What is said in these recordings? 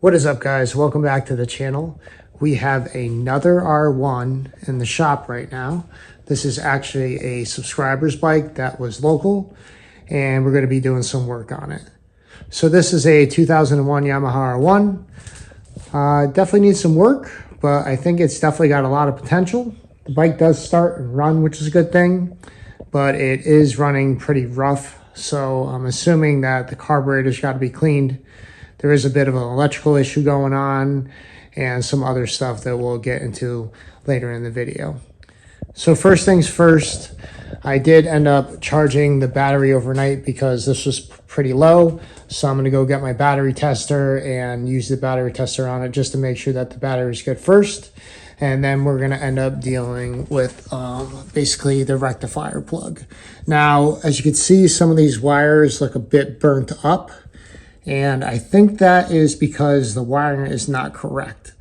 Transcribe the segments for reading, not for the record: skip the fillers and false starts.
What is up, guys? Welcome back to the channel. We have another R1 in the shop right now. This is actually a subscriber's bike that was local, and we're going to be doing some work on it. So this is a 2001 Yamaha R1. Definitely needs some work, but I think it's definitely got a lot of potential. The bike does start and run, which is a good thing, but it is running pretty rough. So I'm assuming that the carburetor's got to be cleaned. There is a bit of an electrical issue going on and some other stuff that we'll get into later in the video. So first things first, I did end up charging the battery overnight because this was pretty low. So I'm going to go get my battery tester and use the battery tester on it just to make sure that the battery is good first. And then we're going to end up dealing with basically the rectifier plug. Now, as you can see, some of these wires look a bit burnt up. And I think that is because the wiring is not correct.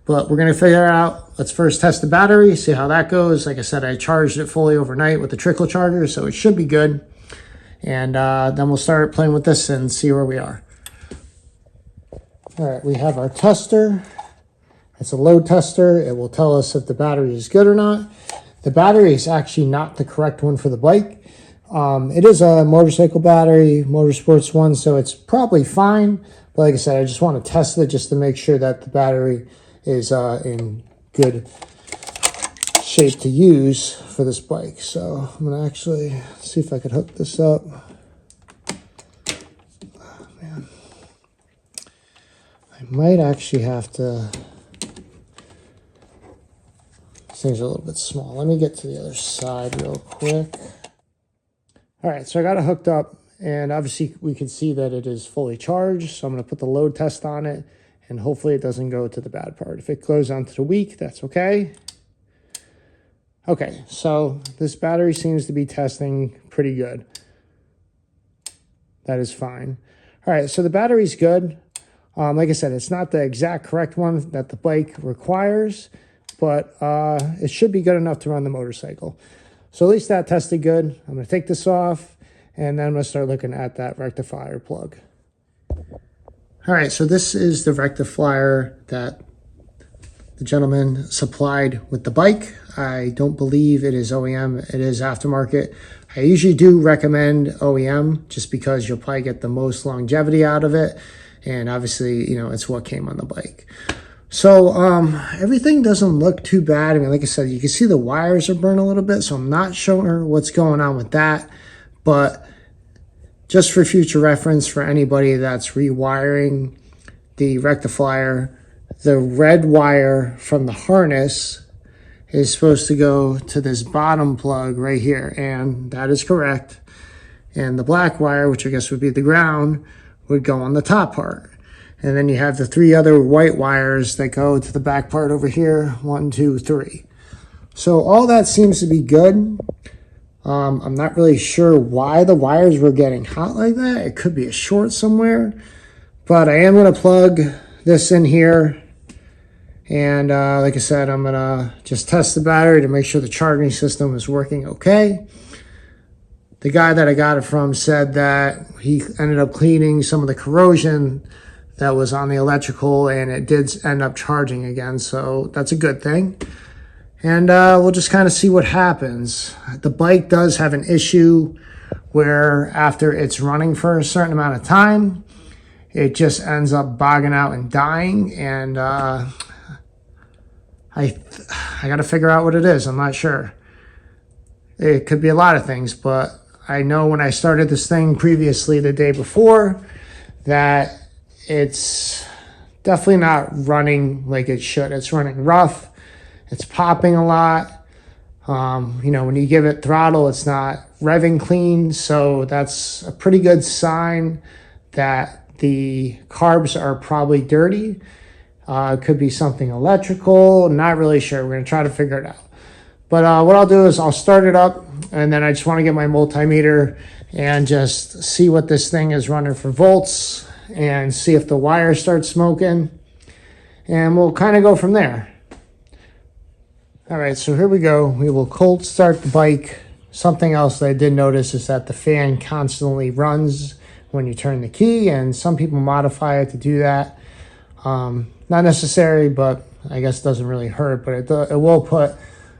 But we're going to figure it out. Let's first test the battery, see how that goes. Like I said, I charged it fully overnight with the trickle charger, so it should be good. And then we'll start playing with this and see where we are. All right, we have our tester. It's a load tester. It will tell us if the battery is good or not. The battery is actually not the correct one for the bike. It is a motorcycle battery, motorsports one, so it's probably fine. But like I said, I just want to test it just to make sure that the battery is in good shape to use for this bike. So I'm going to actually see if I could hook this up. Oh, man. I might actually have to... This thing's a little bit small. Let me get to the other side real quick. All right, so I got it hooked up, and obviously we can see that it is fully charged. So I'm going to put the load test on it, and hopefully it doesn't go to the bad part. If it goes onto the weak, that's okay. Okay, so this battery seems to be testing pretty good. That is fine. All right, so the battery's good. Like I said, it's not the exact correct one that the bike requires, but it should be good enough to run the motorcycle. So at least that tested good. I'm going to take this off, and then I'm going to start looking at that rectifier plug. All right, so this is the rectifier that the gentleman supplied with the bike. I don't believe it is OEM. It is aftermarket. I usually do recommend OEM just because you'll probably get the most longevity out of it. And obviously, you know, it's what came on the bike. So everything doesn't look too bad. I mean, like I said, you can see the wires are burned a little bit, so I'm not sure what's going on with that. But just for future reference for anybody that's rewiring the rectifier, the red wire from the harness is supposed to go to this bottom plug right here, and that is correct. And the black wire, which I guess would be the ground, would go on the top part. And then you have the three other white wires that go to the back part over here. 1, 2, 3. So all that seems to be good. I'm not really sure why the wires were getting hot like that. It could be a short somewhere. But I am going to plug this in here. And like I said, I'm going to just test the battery to make sure the charging system is working okay. The guy that I got it from said that he ended up cleaning some of the corrosion that was on the electrical, and it did end up charging again, so that's a good thing. And we'll just kind of see what happens. The bike does have an issue where after it's running for a certain amount of time, it just ends up bogging out and dying, and I got to figure out what it is. I'm not sure. It could be a lot of things, but I know when I started this thing previously the day before that it's definitely not running like it should. It's running rough. It's popping a lot. You know, when you give it throttle, it's not revving clean. So that's a pretty good sign that the carbs are probably dirty. It could be something electrical. Not really sure. We're going to try to figure it out. But what I'll do is I'll start it up, and then I just want to get my multimeter and just see what this thing is running for volts, and see if the wire starts smoking, and we'll kind of go from there. All right, so here we go. We will cold start the bike. Something else that I did notice is that the fan constantly runs when you turn the key, and some people modify it to do that. Not necessary, but I guess doesn't really hurt, but it will put,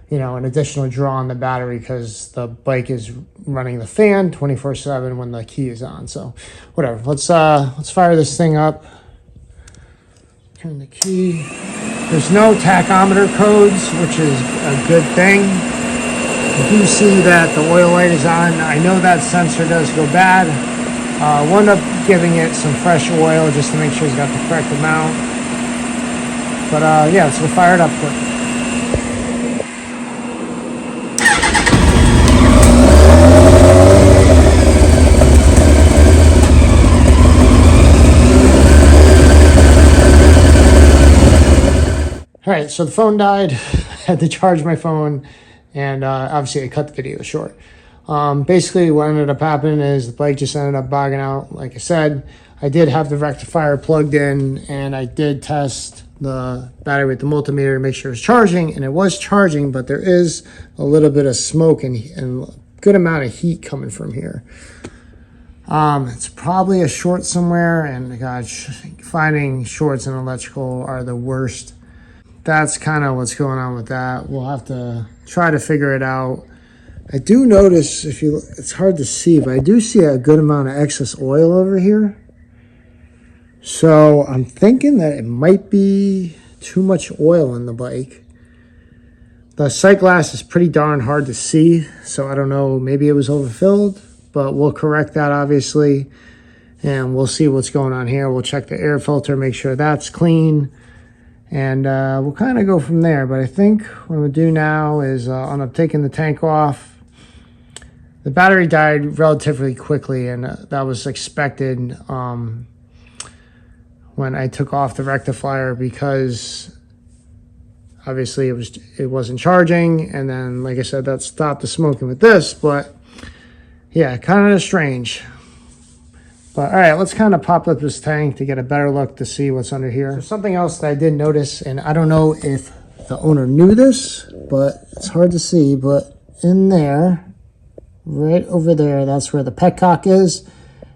you know, an additional draw on the battery because the bike is running the fan 24/7 when the key is on. So whatever, let's fire this thing up. Turn the key. There's no tachometer codes, which is a good thing. I do see that the oil light is on. I know that sensor does go bad. We'll end up giving it some fresh oil just to make sure it's got the correct amount. But yeah, let's go fire it up quick. All right, so the phone died. I had to charge my phone, and obviously I cut the video short. Basically, what ended up happening is the bike just ended up bogging out. Like I said, I did have the rectifier plugged in, and I did test the battery with the multimeter to make sure it's charging, and it was charging, but there is a little bit of smoke and a good amount of heat coming from here. It's probably a short somewhere, and gosh, finding shorts in electrical are the worst. That's kind of what's going on with that. We'll have to try to figure it out. I do notice, it's hard to see, but I do see a good amount of excess oil over here. So I'm thinking that it might be too much oil in the bike. The sight glass is pretty darn hard to see, so I don't know, maybe it was overfilled, but we'll correct that obviously, and we'll see what's going on here. We'll check the air filter, make sure that's clean, and we'll kind of go from there. But I think what we'll do now is I'm taking the tank off. The battery died relatively quickly, and that was expected when I took off the rectifier, because obviously it wasn't charging, and then like I said, that stopped the smoking with this. But yeah, kind of strange. But all right, let's kind of pop up this tank to get a better look to see what's under here. So something else that I did notice, and I don't know if the owner knew this, but it's hard to see, but in there, right over there, that's where the petcock is,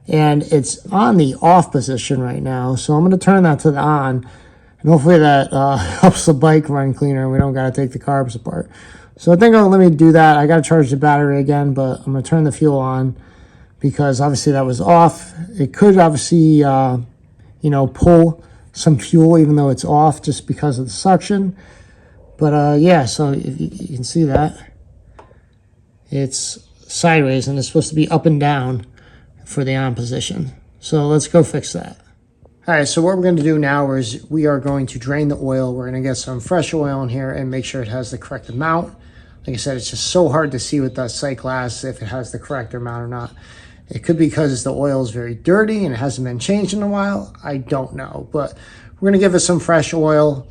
and it's on the off position right now. So I'm going to turn that to the on, and hopefully that helps the bike run cleaner. We don't got to take the carbs apart. So I think I'll let me do that. I got to charge the battery again, but I'm going to turn the fuel on because obviously that was off. It could obviously, you know, pull some fuel even though it's off just because of the suction. But yeah, so if you can see that it's sideways, and it's supposed to be up and down for the on position. So let's go fix that. All right, so what we're going to do now is we are going to drain the oil. We're going to get some fresh oil in here and make sure it has the correct amount. Like I said, it's just so hard to see with the sight glass if it has the correct amount or not. It could be because the oil is very dirty and it hasn't been changed in a while. I don't know, but we're going to give it some fresh oil.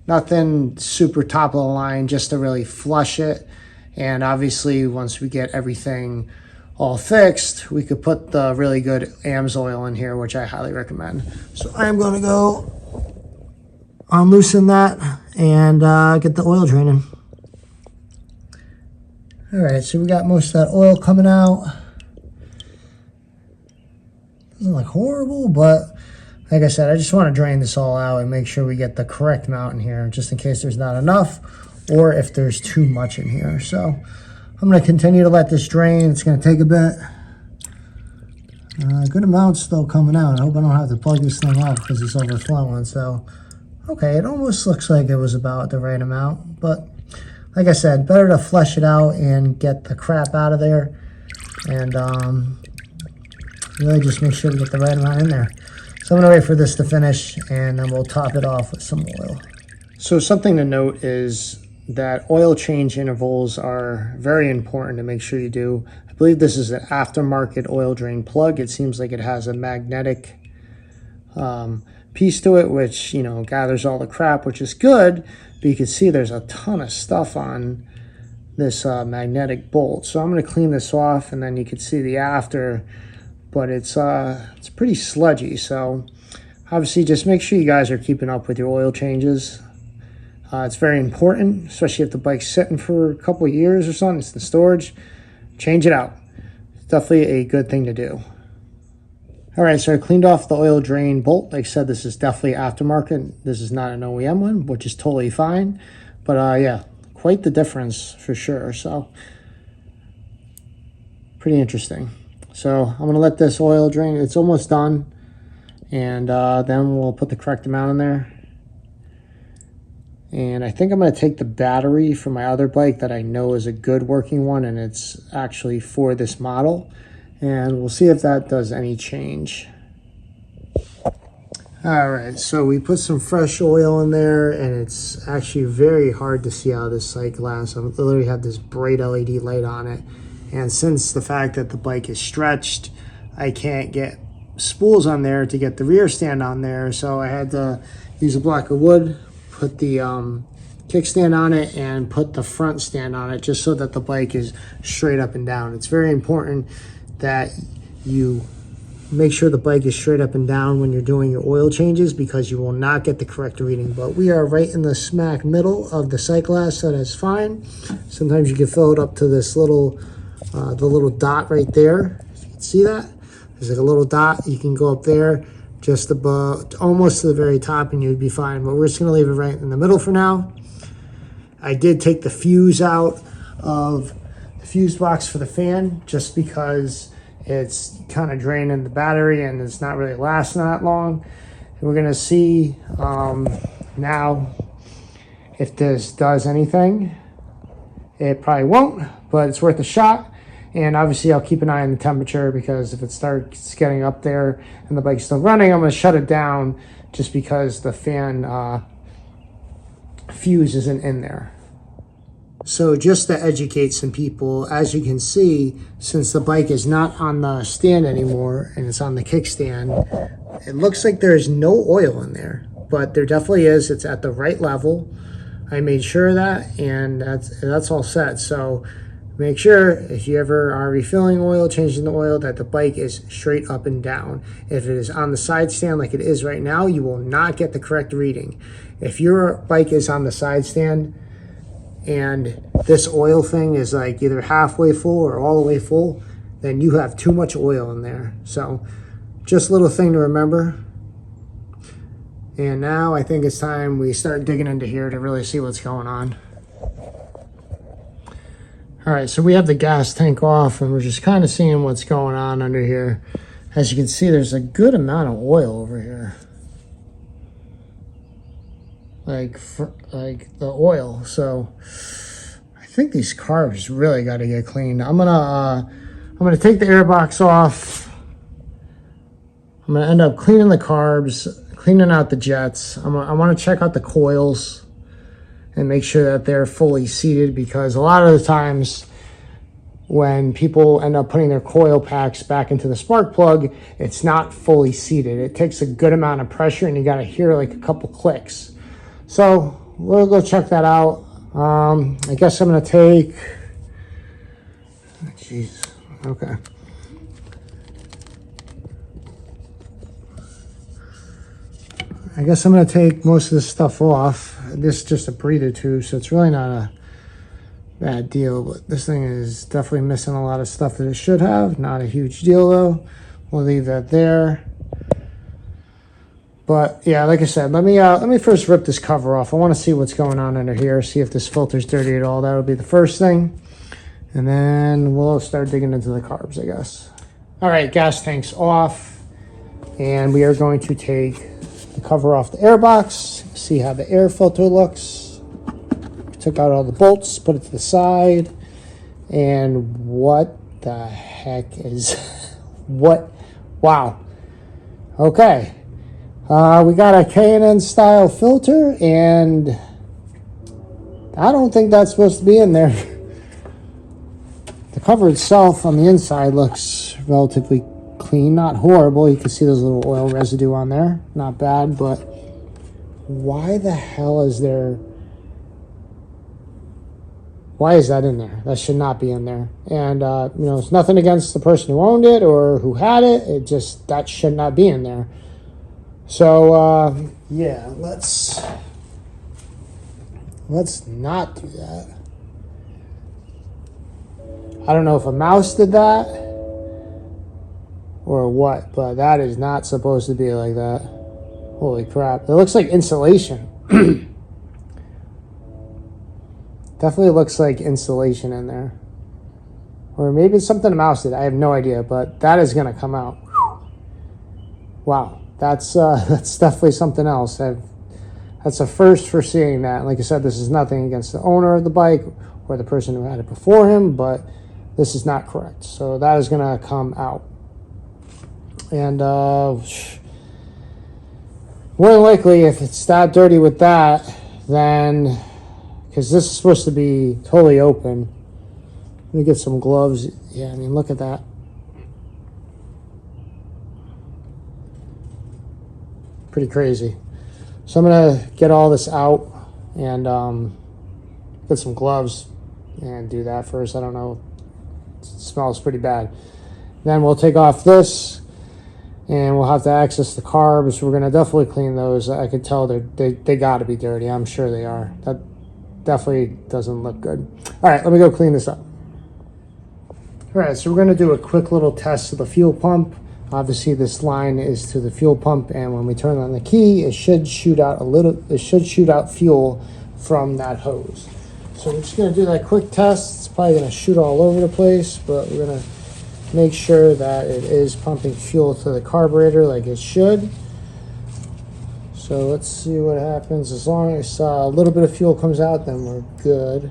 Nothing super top of the line, just to really flush it. And obviously, once we get everything all fixed, we could put the really good AMS oil in here, which I highly recommend. So I'm going to go unloosen that and get the oil draining. All right, so we got most of that oil coming out. Doesn't look horrible, but like I said, I just want to drain this all out and make sure we get the correct amount in here, just in case there's not enough or if there's too much in here. So I'm going to continue to let this drain. It's going to take a bit. Good amount still coming out. I hope I don't have to plug this thing up because it's overflowing. So, okay, it almost looks like it was about the right amount. But like I said, better to flush it out and get the crap out of there. And really just make sure we get the right amount in there. So I'm going to wait for this to finish, and then we'll top it off with some oil. So something to note is that oil change intervals are very important to make sure you do. I believe this is an aftermarket oil drain plug. It seems like it has a magnetic piece to it, which, you know, gathers all the crap, which is good, but you can see there's a ton of stuff on this magnetic bolt. So I'm going to clean this off, and then you can see the after, but it's pretty sludgy. So obviously just make sure you guys are keeping up with your oil changes. It's very important, especially if the bike's sitting for a couple of years or something, it's in storage, change it out. It's definitely a good thing to do. All right, so I cleaned off the oil drain bolt. Like I said, this is definitely aftermarket. This is not an OEM one, which is totally fine. But yeah, quite the difference for sure. So pretty interesting. So I'm gonna let this oil drain. It's almost done. And then we'll put the correct amount in there. And I think I'm gonna take the battery from my other bike that I know is a good working one, and it's actually for this model. And we'll see if that does any change. All right, so we put some fresh oil in there, and it's actually very hard to see out of this sight glass. I literally have this bright LED light on it. And since the fact that the bike is stretched, I can't get spools on there to get the rear stand on there. So I had to use a block of wood, put the kickstand on it, and put the front stand on it, just so that the bike is straight up and down. It's very important that you make sure the bike is straight up and down when you're doing your oil changes, because you will not get the correct reading. But we are right in the smack middle of the sight glass, so that's fine. Sometimes you can fill it up to this little, the little dot right there. You can see that? There's like a little dot. You can go up there just above, almost to the very top, and you'd be fine. But we're just gonna leave it right in the middle for now. I did take the fuse out of the fuse box for the fan, just because it's kind of draining the battery and it's not really lasting that long. And we're gonna see now if this does anything. It probably won't, but it's worth a shot. And obviously I'll keep an eye on the temperature, because if it starts getting up there and the bike's still running, I'm gonna shut it down, just because the fan fuse isn't in there. So just to educate some people, as you can see, since the bike is not on the stand anymore and it's on the kickstand, it looks like there's no oil in there, but there definitely is. It's at the right level. I made sure of that, and that's all set. So make sure if you ever are refilling oil, changing the oil, that the bike is straight up and down. If it is on the side stand like it is right now, you will not get the correct reading. If your bike is on the side stand and this oil thing is like either halfway full or all the way full, then you have too much oil in there. So just a little thing to remember. And now I think it's time we start digging into here to really see what's going on. All right, so we have the gas tank off, and we're just kind of seeing what's going on under here. As you can see, there's a good amount of oil over here. Like the oil. So I think these carbs really got to get cleaned. I'm gonna take the airbox off. I'm gonna end up cleaning the carbs, cleaning out the jets. I want to check out the coils and make sure that they're fully seated, because a lot of the times when people end up putting their coil packs back into the spark plug, it's not fully seated. It takes a good amount of pressure, and you got to hear like a couple clicks. So we'll go check that out. I guess I'm gonna take, jeez, okay. I guess I'm gonna take most of this stuff off. This is just a breather tube, so it's really not a bad deal, but this thing is definitely missing a lot of stuff that it should have. Not a huge deal though. We'll leave that there. But yeah, like I said, let me first rip this cover off. I want to see what's going on under here, see if this filter's dirty at all. That would be the first thing. And then we'll start digging into the carbs, I guess. All right, gas tank's off. And we are going to take the cover off the airbox, see how the air filter looks. We took out all the bolts, put it to the side. And what the heck is, what? Wow. Okay. We got a K&N style filter, and I don't think that's supposed to be in there. The cover itself on the inside looks relatively clean, not horrible. You can see there's a little oil residue on there. Not bad, but why the hell is there... Why is that in there? That should not be in there. And, you know, it's nothing against the person who owned it or who had it. It just, that should not be in there. So, yeah, let's not do that. I don't know if a mouse did that or what, but that is not supposed to be like that. Holy crap. It looks like insulation. Definitely looks like insulation in there. Or maybe it's something a mouse did. I have no idea, but that is going to come out. Wow. That's definitely something else. That's a first for seeing that. Like I said, this is nothing against the owner of the bike or the person who had it before him, but this is not correct. So that is going to come out. And more than likely, if it's that dirty with that, then, because this is supposed to be totally open. Let me get some gloves. Yeah, I mean, look at that. Pretty crazy. So I'm going to get all this out and get some gloves and do that first. I don't know. It smells pretty bad. Then we'll take off this and we'll have to access the carbs. We're going to definitely clean those. I could tell they got to be dirty. I'm sure they are. That definitely doesn't look good. All right, let me go clean this up. All right, so we're going to do a quick little test of the fuel pump. Obviously, this line is to the fuel pump, and when we turn on the key, it should shoot out fuel from that hose. So we're just going to do that quick test. It's probably going to shoot all over the place, but we're going to make sure that it is pumping fuel to the carburetor like it should. So let's see what happens. As long as a little bit of fuel comes out, then we're good.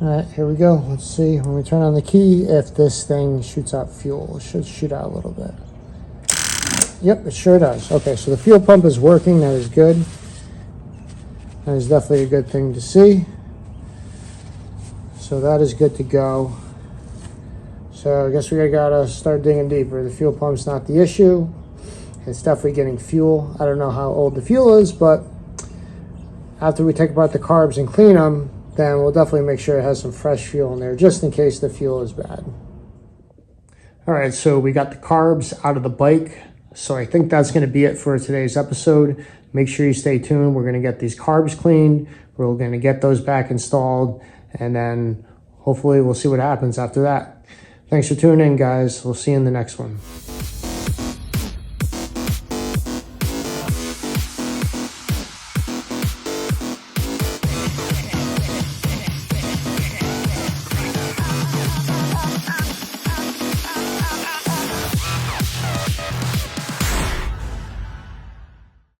All right, here we go. Let's see when we turn on the key if this thing shoots out fuel. It should shoot out a little bit. Yep, it sure does. Okay, so the fuel pump is working. That is good. That is definitely a good thing to see. So that is good to go. So I guess we gotta start digging deeper. The fuel pump's not the issue. It's definitely getting fuel. I don't know how old the fuel is, but after we take apart the carbs and clean them, then we'll definitely make sure it has some fresh fuel in there just in case the fuel is bad. All right, so we got the carbs out of the bike. So I think that's going to be it for today's episode. Make sure you stay tuned. We're going to get these carbs cleaned. We're going to get those back installed. And then hopefully we'll see what happens after that. Thanks for tuning in, guys. We'll see you in the next one.